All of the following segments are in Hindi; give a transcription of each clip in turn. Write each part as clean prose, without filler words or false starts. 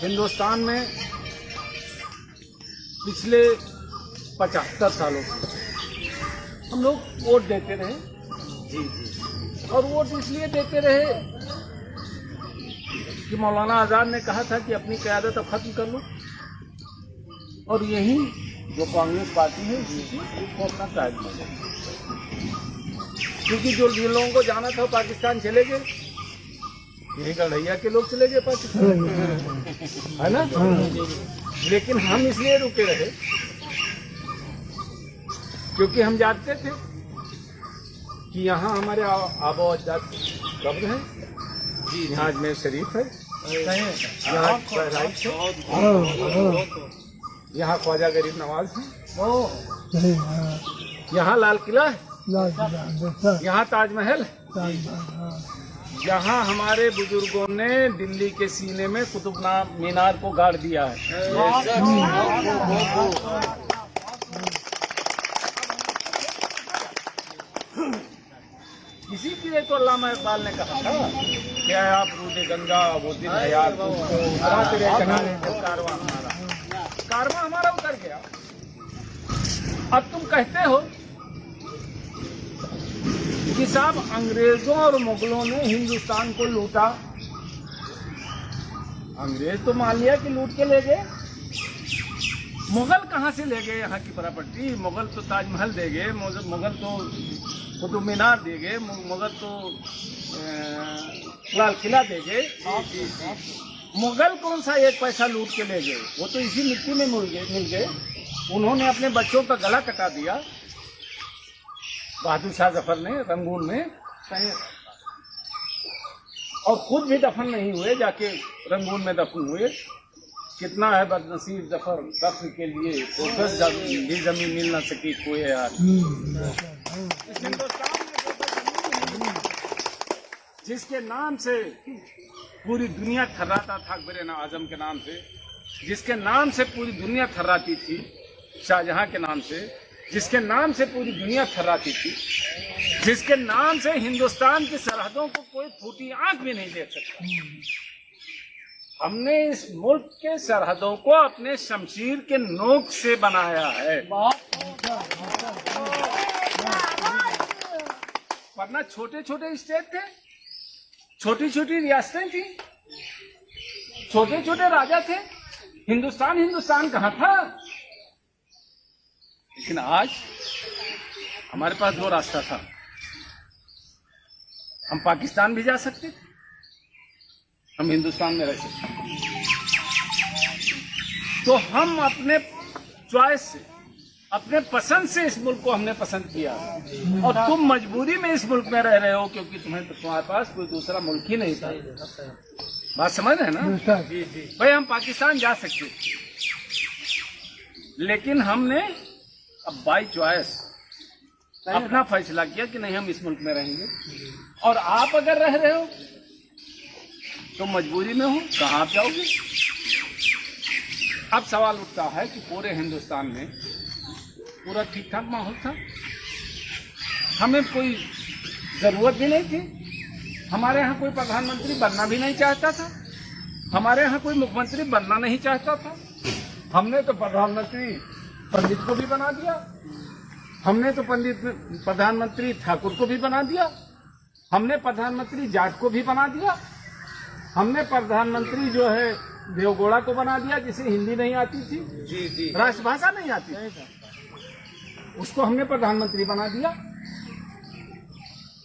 हिंदुस्तान में पिछले 75 सालों से हम लोग वोट देते रहे और वोट इसलिए देते रहे कि मौलाना आज़ाद ने कहा था कि अपनी क़यादत अब खत्म कर लो, और यही जो कांग्रेस पार्टी है उसको अपना कायद बना, क्योंकि जो जिन लोगों को जाना था पाकिस्तान चले गए, यही गढ़ैया के लोग चले गए पाकिस्तान, है ना। लेकिन हम इसलिए रुके रहे क्योंकि हम जानते थे कि यहाँ हमारे आबा अजदाद कब्र है, यहाँ अजमेर शरीफ है, यहाँ बहराइच है, यहाँ ख्वाजा गरीब नवाज है, यहाँ लाल किला है, यहाँ ताजमहल है, यहाँ हमारे बुजुर्गों ने दिल्ली के सीने में कुतुब मीनार को गाड़ दिया है। इसी के लिए तो अल्लामा इकबाल ने कहा था कि आप रूदे गंगा वो दिन है यार, तेरे किनारे कारवां हमारा उतर गया। अब तुम कहते हो कि साहब अंग्रेजों और मुगलों ने हिंदुस्तान को लूटा। अंग्रेज तो मान लिया कि लूट के ले गए, मुगल कहाँ से ले गए यहाँ की प्रॉपर्टी? मुगल तो ताजमहल दे गए, मुगल तो कुतुब मीनार दे गए, मुगल तो लाल किला दे गए। मुगल कौन सा एक पैसा लूट के ले गए? वो तो इसी मिट्टी में मिल गए। उन्होंने अपने बच्चों का गला कटा दिया बहादुर शाह जफर ने रंगून में, और खुद भी दफन नहीं हुए, जाके रंगून में दफन हुए। कितना है बदनसीब जफर कब्र के लिए, तो 10 भी जमीन मिल ना सकी कोई यार। जिसके नाम से पूरी दुनिया थर्राता था, अकबर आजम के नाम से, जिसके नाम से पूरी दुनिया थर्राती थी, शाहजहां के नाम से, जिसके नाम से पूरी दुनिया थर्राती थी, जिसके नाम से हिंदुस्तान की सरहदों को कोई फूटी आंख भी नहीं देख सकता। हमने इस मुल्क के सरहदों को अपने शमशीर के नोक से बनाया है, वरना छोटे छोटे स्टेट थे, छोटी छोटी रियासतें थी, छोटे छोटे राजा थे। हिंदुस्तान कहाँ था? लेकिन आज हमारे पास 2 रास्ता था। हम पाकिस्तान भी जा सकते थे, हम हिंदुस्तान में रह सकते। तो हम अपने चॉइस से, अपने पसंद से इस मुल्क को हमने पसंद किया, और तुम मजबूरी में इस मुल्क में रह रहे हो क्योंकि तुम्हारे पास कोई दूसरा मुल्क ही नहीं था। बात समझ रहे हैं ना? भाई हम पाकिस्तान जा सकते, लेकिन हमने अब बाई चॉइस अपना फैसला किया कि नहीं, हम इस मुल्क में रहेंगे। और आप अगर रह रहे हो तो मजबूरी में हो, कहाँ आप जाओगे? अब सवाल उठता है कि पूरे हिंदुस्तान में पूरा ठीक ठाक माहौल था, हमें कोई ज़रूरत भी नहीं थी, हमारे यहाँ कोई प्रधानमंत्री बनना भी नहीं चाहता था, हमारे यहाँ कोई मुख्यमंत्री बनना नहीं चाहता था। हमने तो प्रधानमंत्री पंडित को भी बना दिया, हमने तो प्रधानमंत्री ठाकुर को भी बना दिया, हमने प्रधानमंत्री जाट को भी बना दिया, हमने प्रधानमंत्री जो है देवगौड़ा को बना दिया, जिसे हिंदी नहीं आती थी, राष्ट्रभाषा नहीं आती, उसको हमने प्रधानमंत्री बना दिया।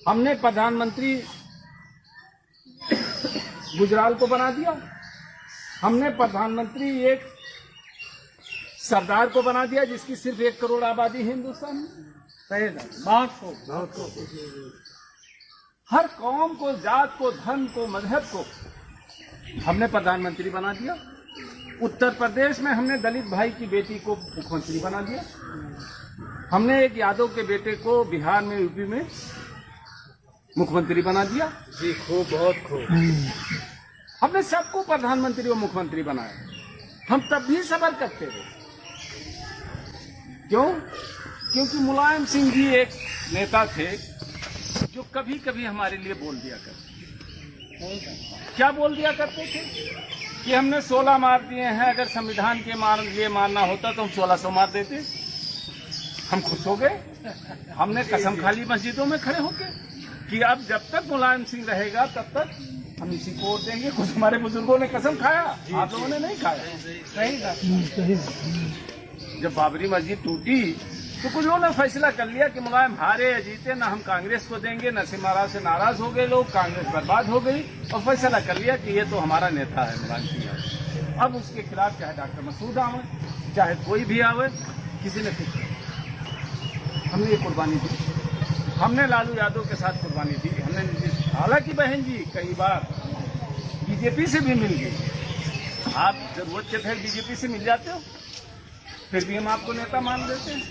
हमने प्रधानमंत्री गुजराल को बना दिया, हमने प्रधानमंत्री एक सरदार को बना दिया जिसकी सिर्फ 1 करोड़ आबादी है हिंदुस्तान में। बहुत को हर कौम को, जात को, धर्म को, मजहब को हमने प्रधानमंत्री बना दिया। उत्तर प्रदेश में हमने दलित भाई की बेटी को मुख्यमंत्री बना दिया, हमने एक यादव के बेटे को बिहार में, यूपी में मुख्यमंत्री बना दिया। जी खूब, बहुत खूब। हमने सबको प्रधानमंत्री और मुख्यमंत्री बनाया। हम तब भी सबर करते थे, क्यों? क्योंकि मुलायम सिंह जी एक नेता थे जो कभी कभी हमारे लिए बोल दिया करते। क्या बोल दिया करते थे कि हमने 16 मार दिए हैं, अगर संविधान के ये मारना होता तो हम 1600 मार देते। हम खुश हो गए। हमने कसम खा ली मस्जिदों में खड़े होके कि अब जब तक मुलायम सिंह रहेगा तब तक हम इसी को वोट देंगे। कुछ हमारे बुजुर्गों ने कसम खाया, आप लोगों ने नहीं खाया। सही। जब बाबरी मस्जिद टूटी तो कुछ लोगों ने फैसला कर लिया कि मुलायम हारे या जीते ना हम कांग्रेस को देंगे। नसीम महाराज से नाराज हो गए लोग, कांग्रेस बर्बाद हो गई और फैसला कर लिया कि ये तो हमारा नेता है मुलायम सिंह। अब उसके खिलाफ चाहे डॉक्टर मसूद आवे, चाहे कोई भी आवे, किसी ने कुछ हमने ये कुर्बानी दी। हमने लालू यादव के साथ कुर्बानी दी। हमने हालांकि बहन जी कई बार बीजेपी से भी मिल गई। आप जरूरत के फिर बीजेपी से मिल जाते हो, फिर भी हम आपको नेता मान देते हैं।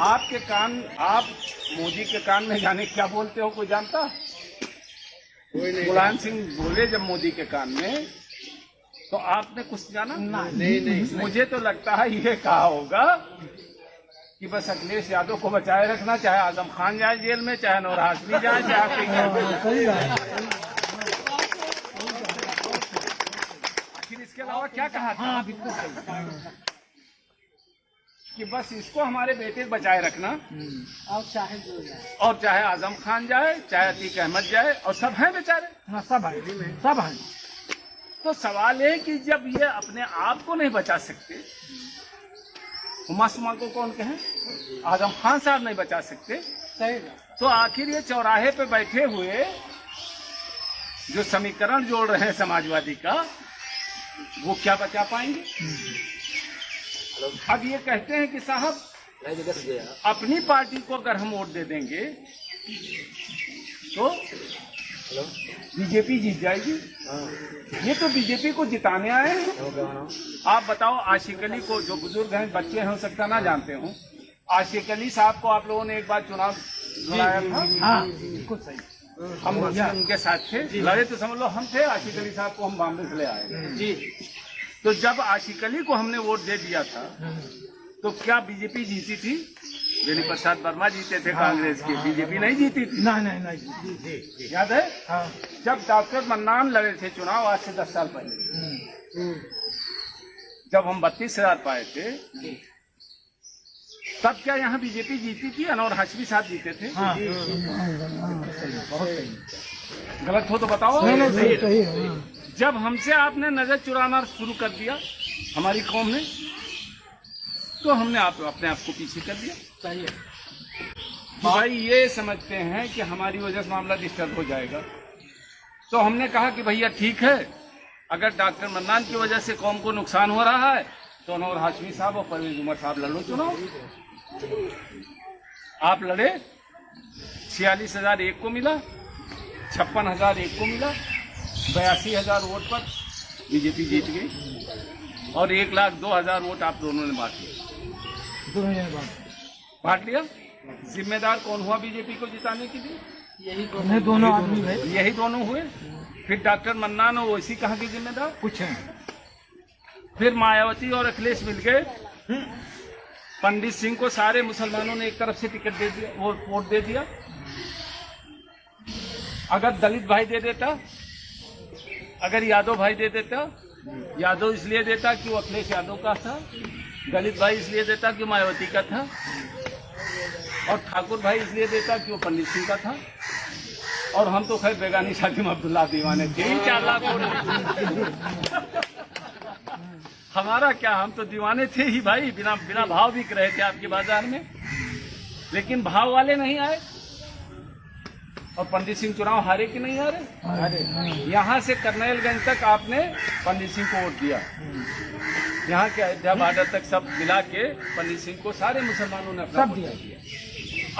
आपके कान, आप मोदी के कान में जाने क्या बोलते हो, कोई जानता? मुलायम सिंह बोले जब मोदी के कान में, तो आपने कुछ जाना? नहीं। मुझे तो लगता है ये कहा होगा कि बस अखिलेश यादव को बचाए रखना, चाहे आजम खान जाए जेल में, चाहे नूर हाशमी जाए, चाहे आखिर इसके अलावा क्या कहा था? बिल्कुल सही कि बस इसको हमारे बेटे बचाए रखना, और चाहे आजम खान जाए, चाहे अतीक अहमद जाए, और सब हैं बेचारे। हाँ, सब हैं। तो सवाल है कि जब ये अपने आप को नहीं बचा सकते, हुमा सुमा को कौन कहे, आजम खान साहब नहीं बचा सकते, तो आखिर ये चौराहे पे बैठे हुए जो समीकरण जोड़ रहे हैं समाजवादी का, वो क्या बचा पाएंगे? अब ये कहते हैं कि साहब अपनी पार्टी को अगर हम वोट दे देंगे तो बीजेपी जीत जाएगी। ये तो बीजेपी को जिताने आए हैं। आप बताओ, आशिक अली को, जो बुजुर्ग हैं, बच्चे हो सकता ना जानते हो, आशिक अली साहब को आप लोगों ने एक बार चुनाव लड़ाया था। हाँ, बिल्कुल सही। हम उनके साथ थे, लड़े तो समझ लो हम थे। आशिक अली साहब को हम बॉम्बे से ले आए जी। तो जब आशिक अली को हमने वोट दे दिया था तो क्या बीजेपी जीती थी? बेनी प्रसाद वर्मा जीते थे कांग्रेस के, बीजेपी नहीं जीती थी। नहीं। याद है? हाँ। जब डॉक्टर मन्नान लड़े थे चुनाव आज से 10 साल पहले, जब हम 32,000 पाए थे, तब क्या यहाँ बीजेपी जीती थी? अनवर हाशमी साहब जीते थे। हाँ। बहुत सही। गलत हो तो बताओ। नहीं। जब हमसे आपने नजर चुराना शुरू कर दिया हमारी कौम ने, तो हमने अपने आप को पीछे कर दिया। सही है भाई, ये समझते हैं कि हमारी वजह से मामला डिस्टर्ब हो जाएगा। तो हमने कहा कि भैया ठीक है, अगर डॉक्टर मन्नान की वजह से कौम को नुकसान हो रहा है तो अनवर हाशमी साहब और परवेज उमर साहब लड़ लो चुनाव। आप लड़े, 46,000 एक को मिला, 56,000 एक को मिला, 82,000 वोट पर बीजेपी जीत गई, और 1,02,000 वोट आप दोनों ने बांट लिया। बांट लिया। जिम्मेदार कौन हुआ बीजेपी को जिताने के लिए? यही दोनों आदमी है। यही दोनों हुए। फिर डॉक्टर मन्नान और ओवैसी कहाँ के जिम्मेदार? कुछ हैं। फिर मायावती और अखिलेश मिल गए। पंडित सिंह को सारे मुसलमानों ने एक तरफ से टिकट दे दिया, वो वोट दे दिया। अगर दलित भाई दे देता, अगर यादव भाई दे देता, यादव इसलिए देता कि वो अखिलेश यादव का था, दलित भाई इसलिए देता कि मायावती का था, और ठाकुर भाई इसलिए देता कि वो पंडित सिंह का था, और हम तो खैर बेगानी शादी में अब्दुल्ला दीवाने थे। 4 लाख वोट हमारा क्या, हम तो दीवाने थे ही भाई, बिना भाव बिक रहे थे आपके बाजार में। लेकिन भाव वाले नहीं आए, और पंडित सिंह चुनाव हारे कि नहीं हारे? यहाँ से करनैलगंज तक आपने पंडित सिंह को वोट दिया। यहाँ के अयोध्या बॉर्डर तक सब मिला के पंडित सिंह को सारे मुसलमानों ने अपना दिया।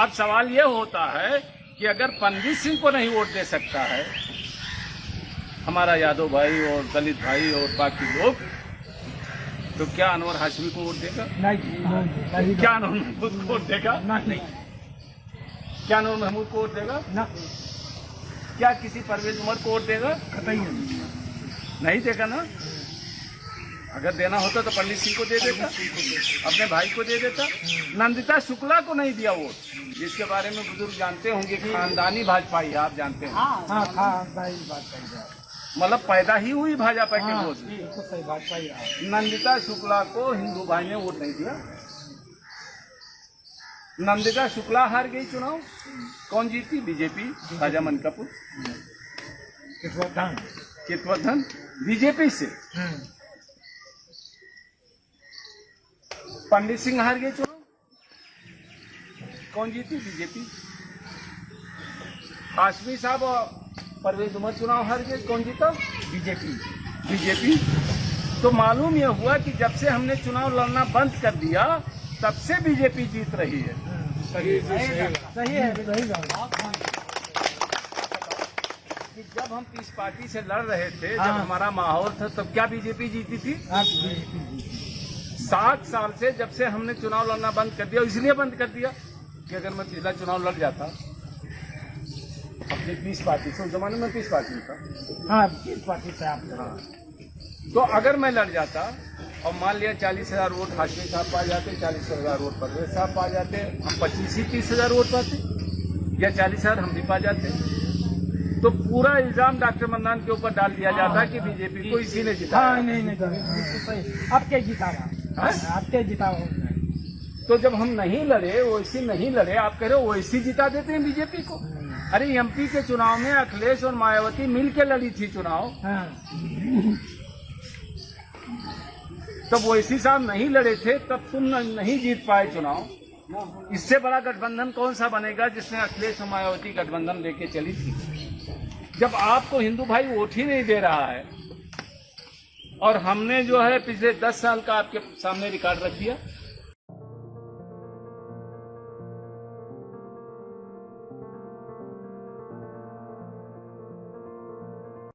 अब सवाल ये होता है कि अगर पंडित सिंह को नहीं वोट दे सकता है हमारा यादव भाई और दलित भाई और बाकी लोग, तो क्या अनवर हाशमी को वोट देगा? नहीं। क्या अनवर महमूद को वोट देगा? नहीं। क्या नूर महमूद को वोट देगा? ना। क्या किसी परवेज उमर को वोट देगा? कतई नहीं देगा ना। अगर देना होता तो पंडित सिंह को दे देता, अपने भाई को दे देता। नंदिता शुक्ला को नहीं दिया वोट, जिसके बारे में बुजुर्ग जानते होंगे, खानदानी भाजपाई है, आप जानते हैं। हाँ, खानदानी भाजपाई। मतलब पैदा ही हुई भाजपा के हाँ, वोट में। ये तो सही बात सही है। नंदिता शुक्ला को हिंदू भाई ने वोट नहीं दिया। नंदिता शुक्ला हार गई चुनाव। कौन जीती? बीजेपी, राजा मनकापुर, कितवर्धन बीजेपी से। पंडित सिंह हार गए चुनाव। कौन जीती? बीजेपी। हाशमी साहब और परवेज उमर चुनाव हार गए। कौन जीता? बीजेपी। तो मालूम यह हुआ कि जब से हमने चुनाव लड़ना बंद कर दिया तब से बीजेपी जीत रही है। सही है। कि जब हम पीस पार्टी से लड़ रहे थे, जब हमारा माहौल था, तब क्या बीजेपी जीती थी? 7 साल से जब से हमने चुनाव लड़ना बंद कर दिया, इसलिए बंद कर दिया कि अगर मैं पिछला चुनाव लड़ जाता अपनी पीस पार्टी से, उस जमाने में पीस पार्टी था। हाँ, पीस पार्टी से आप। हाँ, तो अगर मैं लड़ जाता और मान लिया 40,000 वोट हाशमी साहब पा जाते, 40,000 वोट परवेज साहब पा जाते, हम 25-30,000 वोट पाते, या 40,000 हम भी पा जाते, तो पूरा इल्जाम डॉक्टर मन्नान के ऊपर डाल दिया जाता कि बीजेपी को इसी ने जिताया। हाँ, नहीं सही। आपके जितावा। तो जब हम नहीं लड़े, ओवैसी नहीं लड़े, आप कह रहे हो ओवैसी जिता देते हैं बीजेपी को। अरे एमपी के चुनाव में अखिलेश और मायावती मिलकर लड़ी थी चुनाव। तब ओवैसी साहब नहीं लड़े थे, तब तुम नहीं जीत पाए चुनाव। इससे बड़ा गठबंधन कौन सा बनेगा जिसमें अखिलेश और मायावती गठबंधन लेके चली थी। जब आपको हिंदू भाई वोट ही नहीं दे रहा है, और हमने जो है पिछले 10 साल का आपके सामने रिकॉर्ड रख दिया।